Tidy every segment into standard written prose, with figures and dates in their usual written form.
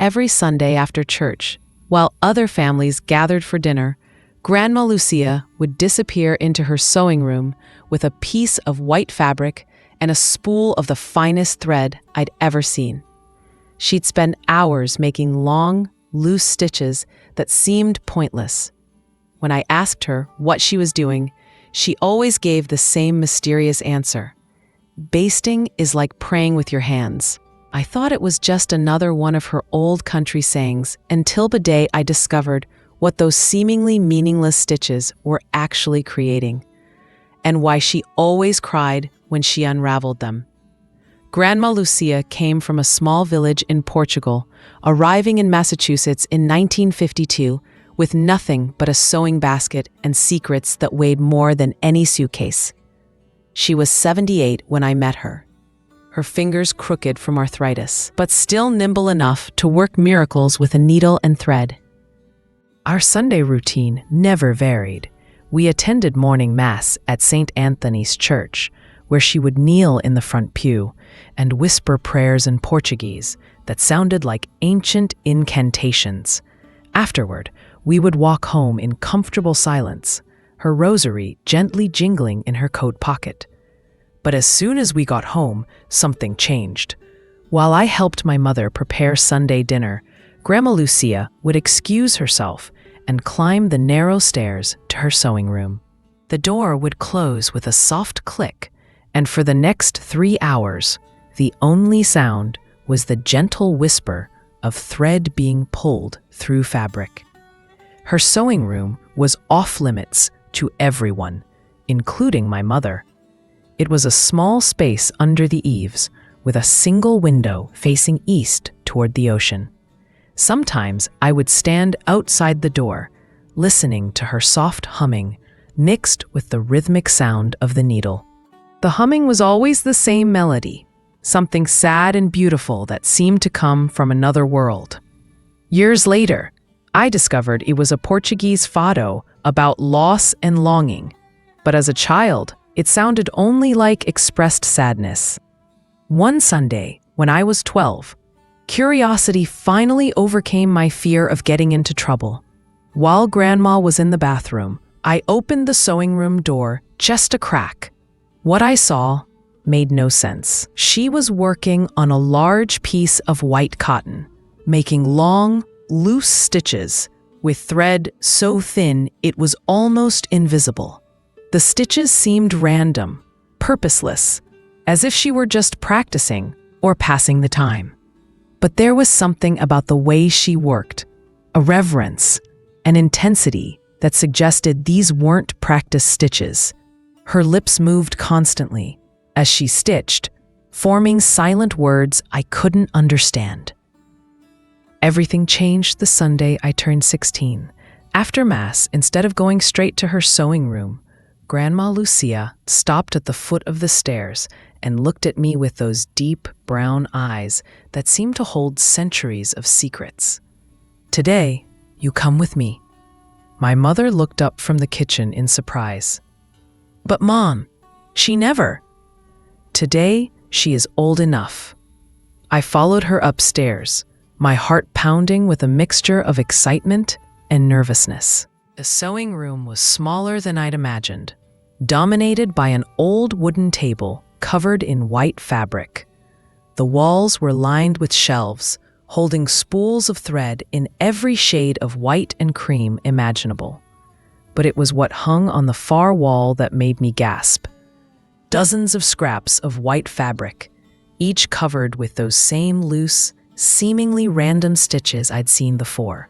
every Sunday after church, while other families gathered for dinner, Grandma Lucia would disappear into her sewing room with a piece of white fabric and a spool of the finest thread I'd ever seen. She'd spend hours making long, loose stitches that seemed pointless. When I asked her what she was doing, she always gave the same mysterious answer. Basting is like praying with your hands. I thought it was just another one of her old country sayings until the day I discovered what those seemingly meaningless stitches were actually creating, and why she always cried when she unraveled them. Grandma Lucia came from a small village in Portugal, arriving in Massachusetts in 1952 with nothing but a sewing basket and secrets that weighed more than any suitcase. She was 78 when I met her, her fingers crooked from arthritis, but still nimble enough to work miracles with a needle and thread. Our Sunday routine never varied. We attended morning mass at St. Anthony's Church, where she would kneel in the front pew and whisper prayers in Portuguese that sounded like ancient incantations. Afterward, we would walk home in comfortable silence, her rosary gently jingling in her coat pocket. But as soon as we got home, something changed. While I helped my mother prepare Sunday dinner, Grandma Lucia would excuse herself and climb the narrow stairs to her sewing room. The door would close with a soft click, and for the next 3 hours, the only sound was the gentle whisper of thread being pulled through fabric. Her sewing room was off-limits to everyone, including my mother. It was a small space under the eaves, with a single window facing east toward the ocean. Sometimes I would stand outside the door, listening to her soft humming, mixed with the rhythmic sound of the needle. The humming was always the same melody, something sad and beautiful that seemed to come from another world. Years later, I discovered it was a Portuguese fado about loss and longing, but as a child, it sounded only like expressed sadness. One Sunday, when I was 12, curiosity finally overcame my fear of getting into trouble. While Grandma was in the bathroom, I opened the sewing room door just a crack. What I saw made no sense. She was working on a large piece of white cotton, making long, loose stitches with thread so thin it was almost invisible. The stitches seemed random, purposeless, as if she were just practicing or passing the time. But there was something about the way she worked, a reverence, an intensity that suggested these weren't practiced stitches. Her lips moved constantly as she stitched, forming silent words I couldn't understand. Everything changed the Sunday I turned 16. After Mass, instead of going straight to her sewing room, Grandma Lucia stopped at the foot of the stairs and looked at me with those deep brown eyes that seemed to hold centuries of secrets. "Today, you come with me." My mother looked up from the kitchen in surprise. "But Mom, she never." "Today, she is old enough." I followed her upstairs, my heart pounding with a mixture of excitement and nervousness. The sewing room was smaller than I'd imagined, dominated by an old wooden table covered in white fabric. The walls were lined with shelves, holding spools of thread in every shade of white and cream imaginable. But it was what hung on the far wall that made me gasp. Dozens of scraps of white fabric, each covered with those same loose, seemingly random stitches I'd seen before.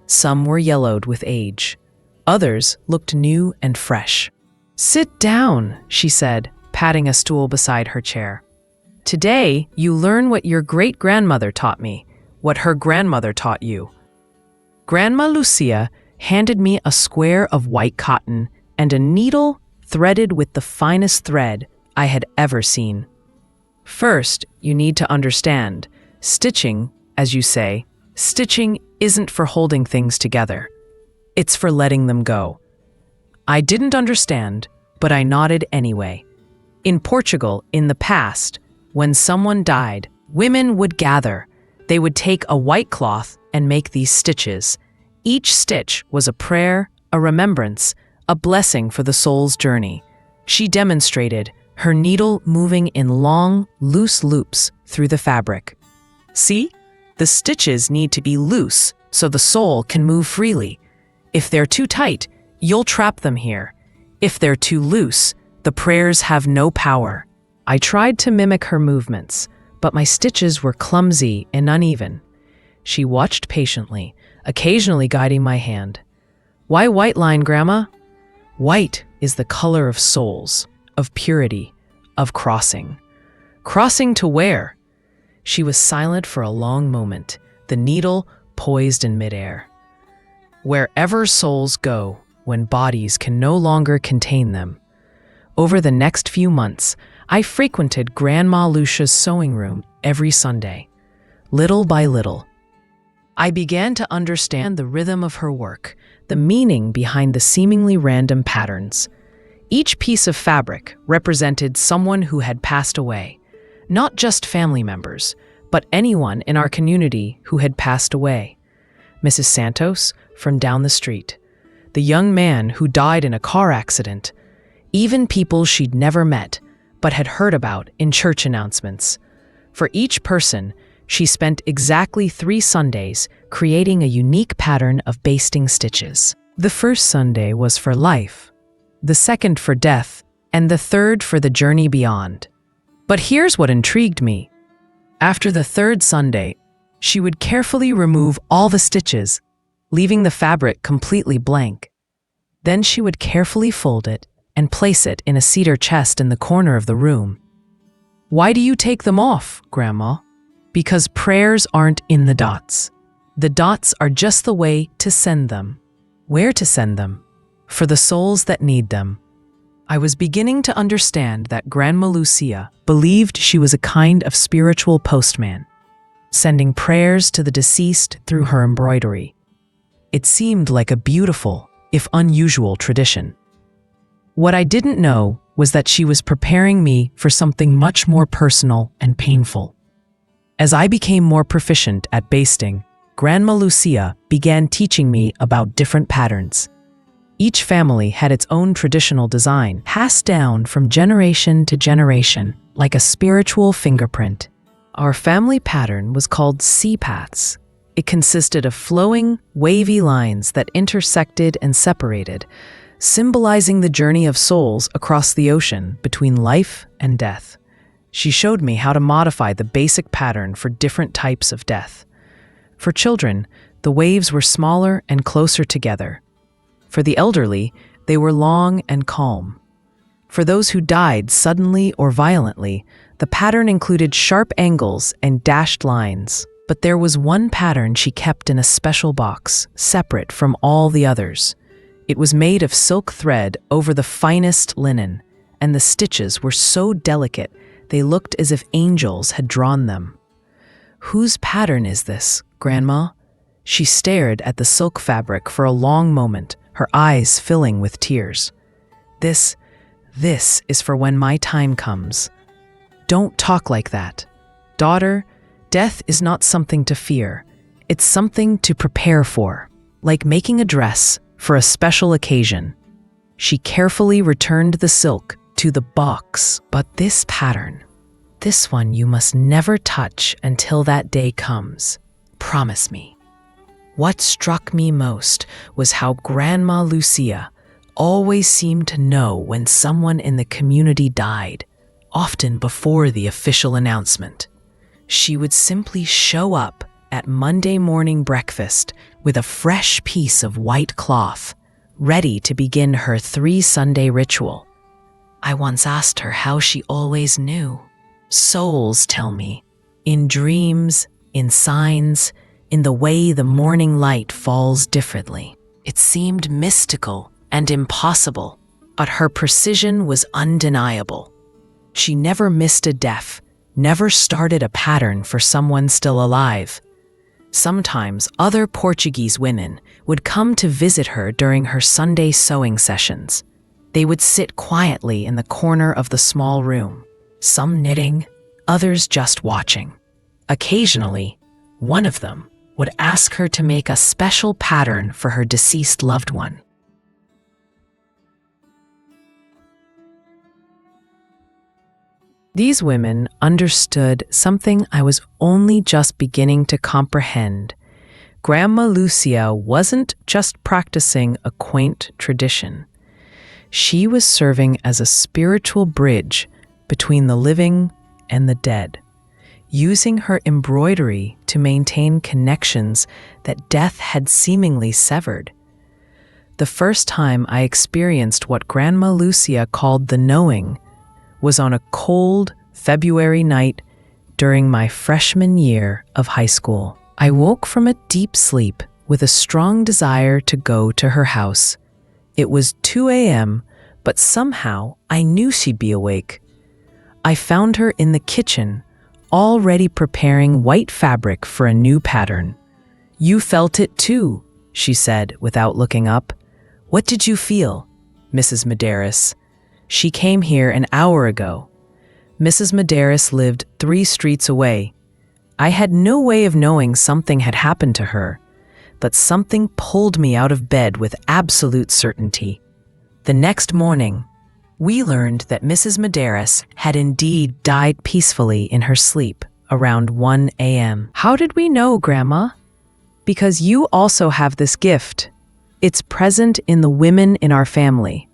Some were yellowed with age. Others looked new and fresh. "Sit down," she said, patting a stool beside her chair. "Today, you learn what your great-grandmother taught me, what her grandmother taught you." Grandma Lucia handed me a square of white cotton and a needle threaded with the finest thread I had ever seen. "First, you need to understand, stitching, as you say, stitching isn't for holding things together. It's for letting them go." I didn't understand, but I nodded anyway. In Portugal, in the past, when someone died, women would gather, They would take a white cloth and make these stitches. Each stitch was a prayer, a remembrance, a blessing for the soul's journey. She demonstrated, her needle moving in long, loose loops through the fabric. See? The stitches need to be loose so the soul can move freely. If they're too tight, you'll trap them here. If they're too loose, the prayers have no power. I tried to mimic her movements, but my stitches were clumsy and uneven. She watched patiently, occasionally guiding my hand. Why white line, Grandma? White is the color of souls, of purity, of crossing. Crossing to where? She was silent for a long moment, the needle poised in midair. Wherever souls go, when bodies can no longer contain them. Over the next few months, I frequented Grandma Lucia's sewing room every Sunday. Little by little, I began to understand the rhythm of her work, the meaning behind the seemingly random patterns. Each piece of fabric represented someone who had passed away, not just family members, but anyone in our community who had passed away. Mrs. Santos from down the street, the young man who died in a car accident, even people she'd never met but had heard about in church announcements. For each person, she spent exactly 3 Sundays creating a unique pattern of basting stitches. The first Sunday was for life, the second for death, and the third for the journey beyond. But here's what intrigued me. After the third Sunday, she would carefully remove all the stitches, leaving the fabric completely blank. Then she would carefully fold it and place it in a cedar chest in the corner of the room. Why do you take them off, Grandma? Because prayers aren't in the dots. The dots are just the way to send them. Where to send them? For the souls that need them. I was beginning to understand that Grandma Lucia believed she was a kind of spiritual postman, sending prayers to the deceased through her embroidery. It seemed like a beautiful, if unusual, tradition. What I didn't know was that she was preparing me for something much more personal and painful. As I became more proficient at basting, Grandma Lucia began teaching me about different patterns. Each family had its own traditional design, passed down from generation to generation, like a spiritual fingerprint. Our family pattern was called sea paths. It consisted of flowing, wavy lines that intersected and separated, symbolizing the journey of souls across the ocean between life and death. She showed me how to modify the basic pattern for different types of death. For children, the waves were smaller and closer together. For the elderly, they were long and calm. For those who died suddenly or violently, the pattern included sharp angles and dashed lines. But there was one pattern she kept in a special box, separate from all the others. It was made of silk thread over the finest linen, and the stitches were so delicate they looked as if angels had drawn them. Whose pattern is this, Grandma? She stared at the silk fabric for a long moment, her eyes filling with tears. This is for when my time comes. Don't talk like that. Daughter, death is not something to fear. It's something to prepare for, like making a dress for a special occasion. She carefully returned the silk to the box. But this pattern, this one you must never touch until that day comes. Promise me. What struck me most was how Grandma Lucia always seemed to know when someone in the community died, often before the official announcement. She would simply show up at Monday morning breakfast with a fresh piece of white cloth, ready to begin her 3 Sunday ritual. I once asked her how she always knew. Souls tell me, in dreams, in signs, in the way the morning light falls differently. It seemed mystical and impossible, but her precision was undeniable. She never missed a death, never started a pattern for someone still alive. Sometimes other Portuguese women would come to visit her during her Sunday sewing sessions. They would sit quietly in the corner of the small room, some knitting, others just watching. Occasionally, One of them would ask her to make a special pattern for her deceased loved one. These women understood something I was only just beginning to comprehend. Grandma Lucia wasn't just practicing a quaint tradition. She was serving as a spiritual bridge between the living and the dead, using her embroidery to maintain connections that death had seemingly severed. The first time I experienced what Grandma Lucia called the knowing was on a cold February night during my freshman year of high school. I woke from a deep sleep with a strong desire to go to her house. It was 2 a.m., but somehow I knew she'd be awake. I found her in the kitchen, already preparing white fabric for a new pattern. "You felt it too," she said without looking up. "What did you feel?" "Mrs. Medeiros. She came here an hour ago." Mrs. Medeiros lived 3 streets away. I had no way of knowing something had happened to her, but something pulled me out of bed with absolute certainty. The next morning, we learned that Mrs. Medeiros had indeed died peacefully in her sleep around 1 a.m. "How did we know, Grandma?" "Because you also have this gift. It's present in the women in our family."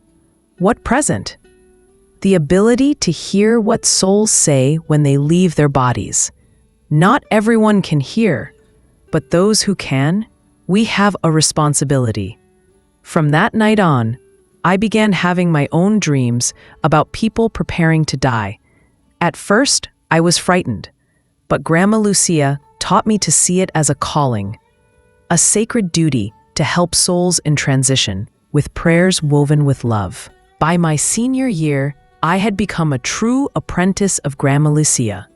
"What present?" "The ability to hear what souls say when they leave their bodies. Not everyone can hear, but those who can, we have a responsibility." From that night on, I began having my own dreams about people preparing to die. At first, I was frightened, but Grandma Lucia taught me to see it as a calling, a sacred duty to help souls in transition, with prayers woven with love. By my senior year, I had become a true apprentice of Grandma Lucia.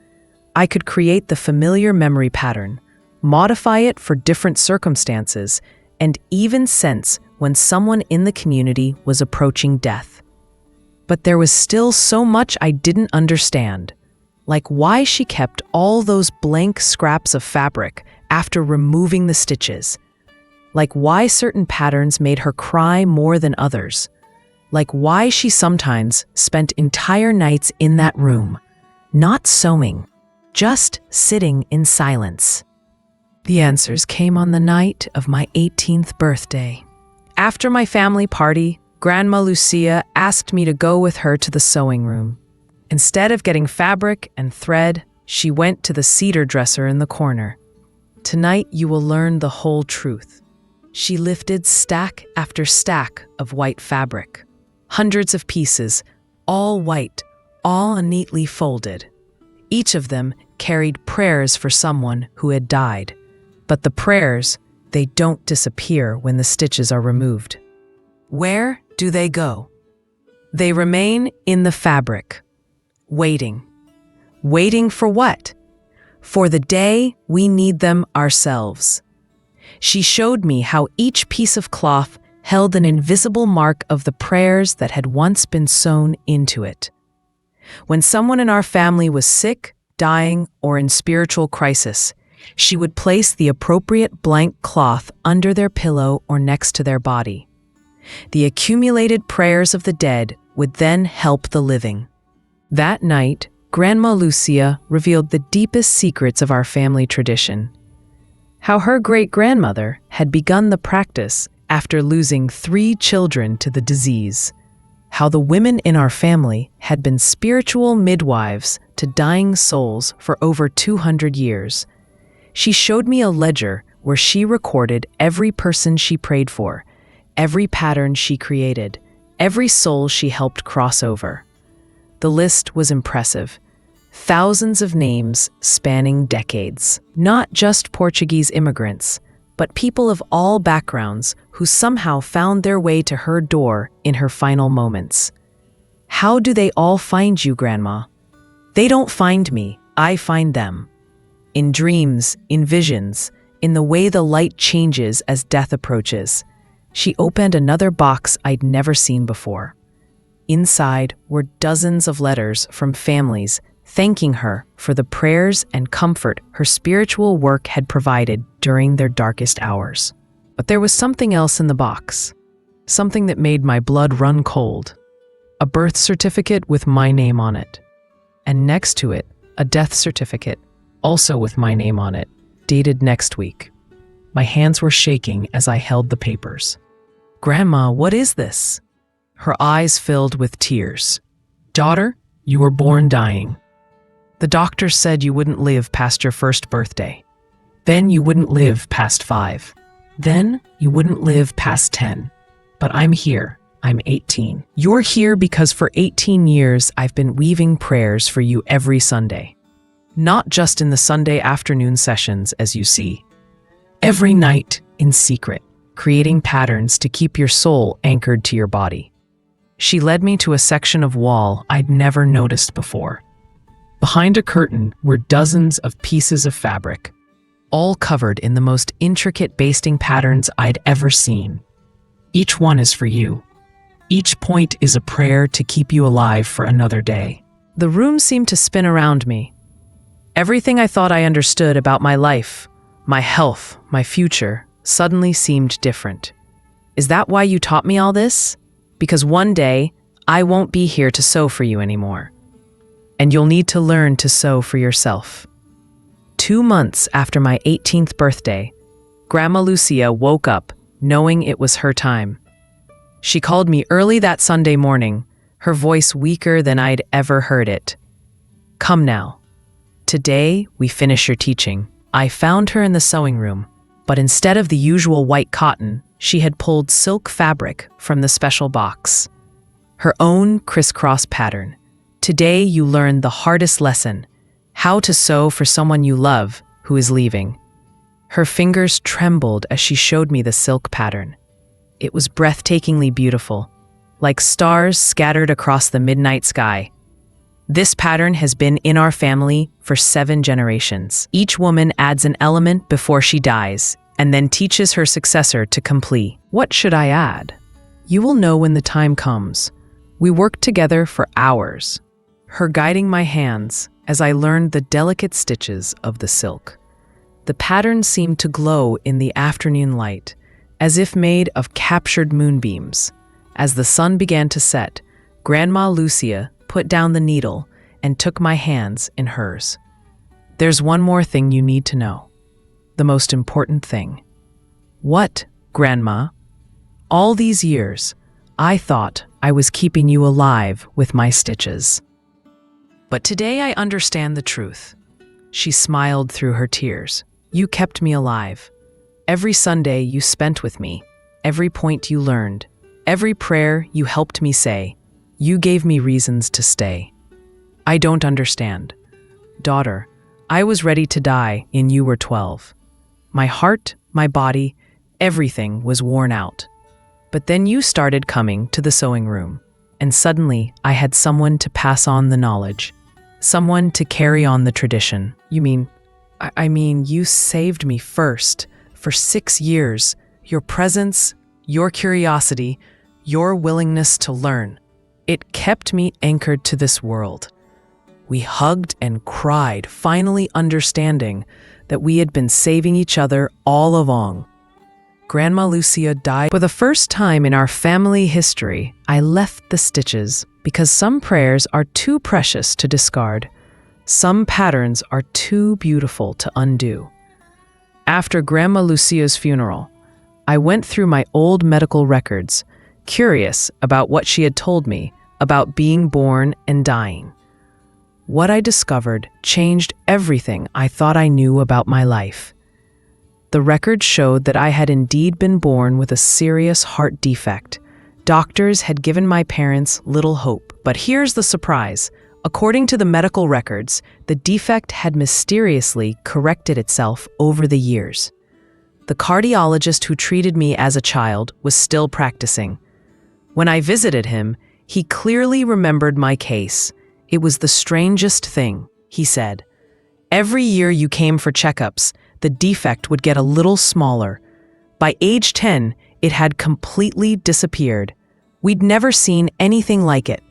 I could create the familiar memory pattern, modify it for different circumstances, and even sense when someone in the community was approaching death. But there was still so much I didn't understand, like why she kept all those blank scraps of fabric after removing the stitches, like why certain patterns made her cry more than others, like why she sometimes spent entire nights in that room, not sewing, just sitting in silence. The answers came on the night of my 18th birthday. After my family party, Grandma Lucia asked me to go with her to the sewing room. Instead of getting fabric and thread, she went to the cedar dresser in the corner. "Tonight you will learn the whole truth." She lifted stack after stack of white fabric, hundreds of pieces, all white, all neatly folded. Each of them carried prayers for someone who had died. But the prayers, they don't disappear when the stitches are removed. Where do they go? They remain in the fabric, waiting. Waiting for what? For the day we need them ourselves. She showed me how each piece of cloth held an invisible mark of the prayers that had once been sewn into it. When someone in our family was sick, dying, or in spiritual crisis, she would place the appropriate blank cloth under their pillow or next to their body. The accumulated prayers of the dead would then help the living. That night, Grandma Lucia revealed the deepest secrets of our family tradition. How her great-grandmother had begun the practice after losing 3 children to the disease. How the women in our family had been spiritual midwives to dying souls for over 200 years. She showed me a ledger where she recorded every person she prayed for, every pattern she created, every soul she helped cross over. The list was impressive. Thousands of names spanning decades. Not just Portuguese immigrants, but people of all backgrounds who somehow found their way to her door in her final moments. How do they all find you, Grandma? They don't find me, I find them. In dreams, in visions, in the way the light changes as death approaches. She opened another box I'd never seen before. Inside were dozens of letters from families thanking her for the prayers and comfort her spiritual work had provided during their darkest hours. But there was something else in the box, something that made my blood run cold. A birth certificate with my name on it, and next to it, a death certificate, also with my name on it, dated next week. My hands were shaking as I held the papers. "Grandma, what is this?" Her eyes filled with tears. "Daughter, you were born dying. The doctor said you wouldn't live past your first birthday. Then you wouldn't live past 5. Then you wouldn't live past 10. But I'm here. I'm 18. You're here because for 18 years I've been weaving prayers for you every Sunday. Not just in the Sunday afternoon sessions, as you see. Every night, in secret, creating patterns to keep your soul anchored to your body." She led me to a section of wall I'd never noticed before. Behind a curtain were dozens of pieces of fabric, all covered in the most intricate basting patterns I'd ever seen. Each one is for you. Each point is a prayer to keep you alive for another day. The room seemed to spin around me. Everything I thought I understood about my life, my health, my future, suddenly seemed different. "Is that why you taught me all this? Because one day, I won't be here to sew for you anymore. And you'll need to learn to sew for yourself." 2 months after my 18th birthday, Grandma Lucia woke up knowing it was her time. She called me early that Sunday morning, her voice weaker than I'd ever heard it. "Come now. Today, we finish your teaching." I found her in the sewing room, but instead of the usual white cotton, she had pulled silk fabric from the special box. Her own crisscross pattern. "Today you learn the hardest lesson, how to sew for someone you love who is leaving." Her fingers trembled as she showed me the silk pattern. It was breathtakingly beautiful, like stars scattered across the midnight sky. "This pattern has been in our family for 7 generations. Each woman adds an element before she dies, and then teaches her successor to complete." What should I add? You will know when the time comes. We worked together for hours, her guiding my hands as I learned the delicate stitches of the silk. The pattern seemed to glow in the afternoon light, as if made of captured moonbeams. As the sun began to set, Grandma Lucia put down the needle and took my hands in hers. "There's one more thing you need to know. The most important thing." "What, Grandma?" "All these years, I thought I was keeping you alive with my stitches. But today I understand the truth." She smiled through her tears. "You kept me alive. Every Sunday you spent with me, every point you learned, every prayer you helped me say, you gave me reasons to stay. I don't understand. Daughter, I was ready to die and you were 12. My heart, my body, everything was worn out. But then you started coming to the sewing room, and suddenly I had someone to pass on the knowledge, someone to carry on the tradition." "You mean, I mean, you saved me first. For 6 years, your presence, your curiosity, your willingness to learn. It kept me anchored to this world." We hugged and cried, finally understanding that we had been saving each other all along. Grandma Lucia died. For the first time in our family history, I left the stitches because some prayers are too precious to discard. Some patterns are too beautiful to undo. After Grandma Lucia's funeral, I went through my old medical records, curious about what she had told me about being born and dying. What I discovered changed everything I thought I knew about my life. The records showed that I had indeed been born with a serious heart defect. Doctors had given my parents little hope. But here's the surprise. According to the medical records, the defect had mysteriously corrected itself over the years. The cardiologist who treated me as a child was still practicing. When I visited him, he clearly remembered my case. "It was the strangest thing," he said. "Every year you came for checkups, the defect would get a little smaller. By age 10, it had completely disappeared. We'd never seen anything like it.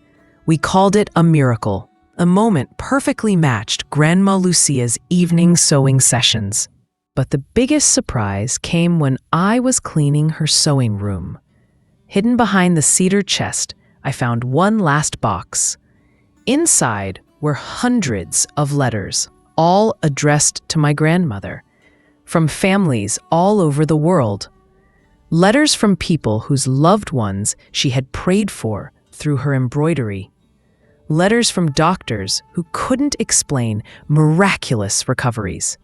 We called it a miracle. A moment perfectly matched Grandma Lucia's evening sewing sessions. But the biggest surprise came when I was cleaning her sewing room. Hidden behind the cedar chest, I found one last box. Inside were hundreds of letters, all addressed to my grandmother, from families all over the world. Letters from people whose loved ones she had prayed for through her embroidery. Letters from doctors who couldn't explain miraculous recoveries.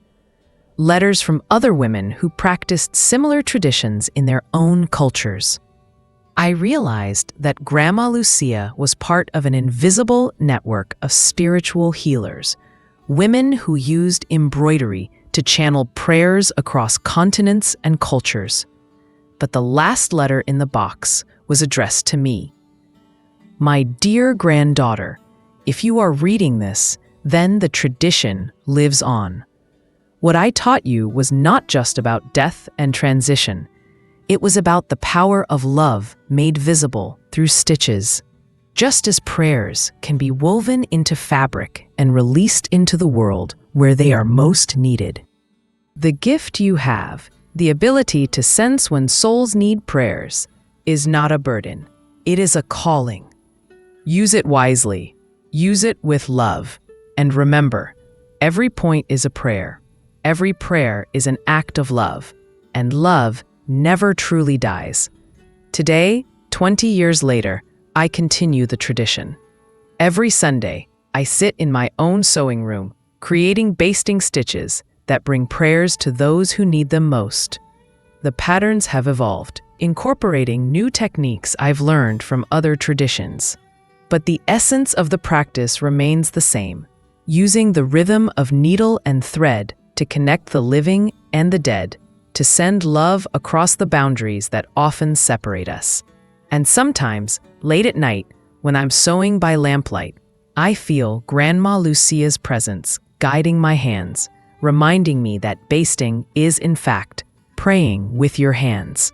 Letters from other women who practiced similar traditions in their own cultures. I realized that Grandma Lucia was part of an invisible network of spiritual healers, women who used embroidery to channel prayers across continents and cultures. But the last letter in the box was addressed to me. My dear granddaughter, if you are reading this, then the tradition lives on. What I taught you was not just about death and transition. It was about the power of love made visible through stitches. Just as prayers can be woven into fabric and released into the world where they are most needed. The gift you have, the ability to sense when souls need prayers, is not a burden. It is a calling. Use it wisely. Use it with love. And remember, every point is a prayer. Every prayer is an act of love. And love never truly dies. Today, 20 years later, I continue the tradition. Every Sunday, I sit in my own sewing room, creating basting stitches that bring prayers to those who need them most. The patterns have evolved, incorporating new techniques I've learned from other traditions. But the essence of the practice remains the same, using the rhythm of needle and thread to connect the living and the dead, to send love across the boundaries that often separate us. And sometimes, late at night, when I'm sewing by lamplight, I feel Grandma Lucia's presence guiding my hands, reminding me that basting is, in fact, praying with your hands.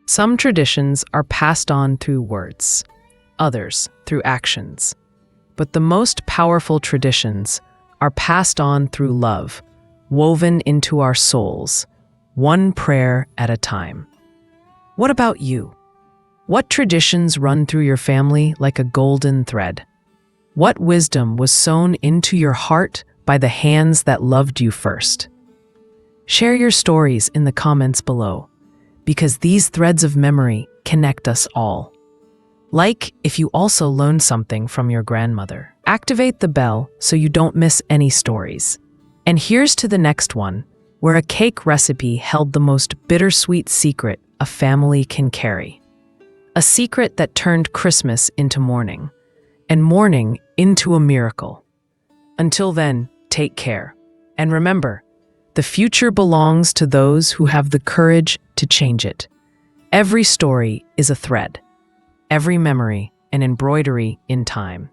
Some traditions are passed on through words, others through actions. But the most powerful traditions are passed on through love, woven into our souls, one prayer at a time. What about you? What traditions run through your family like a golden thread? What wisdom was sewn into your heart by the hands that loved you first? Share your stories in the comments below, because these threads of memory connect us all. Like if you also learned something from your grandmother. Activate the bell so you don't miss any stories. And here's to the next one, where a cake recipe held the most bittersweet secret a family can carry. A secret that turned Christmas into mourning, and mourning into a miracle. Until then, take care. And remember, the future belongs to those who have the courage to change it. Every story is a thread. Every memory an embroidery in time.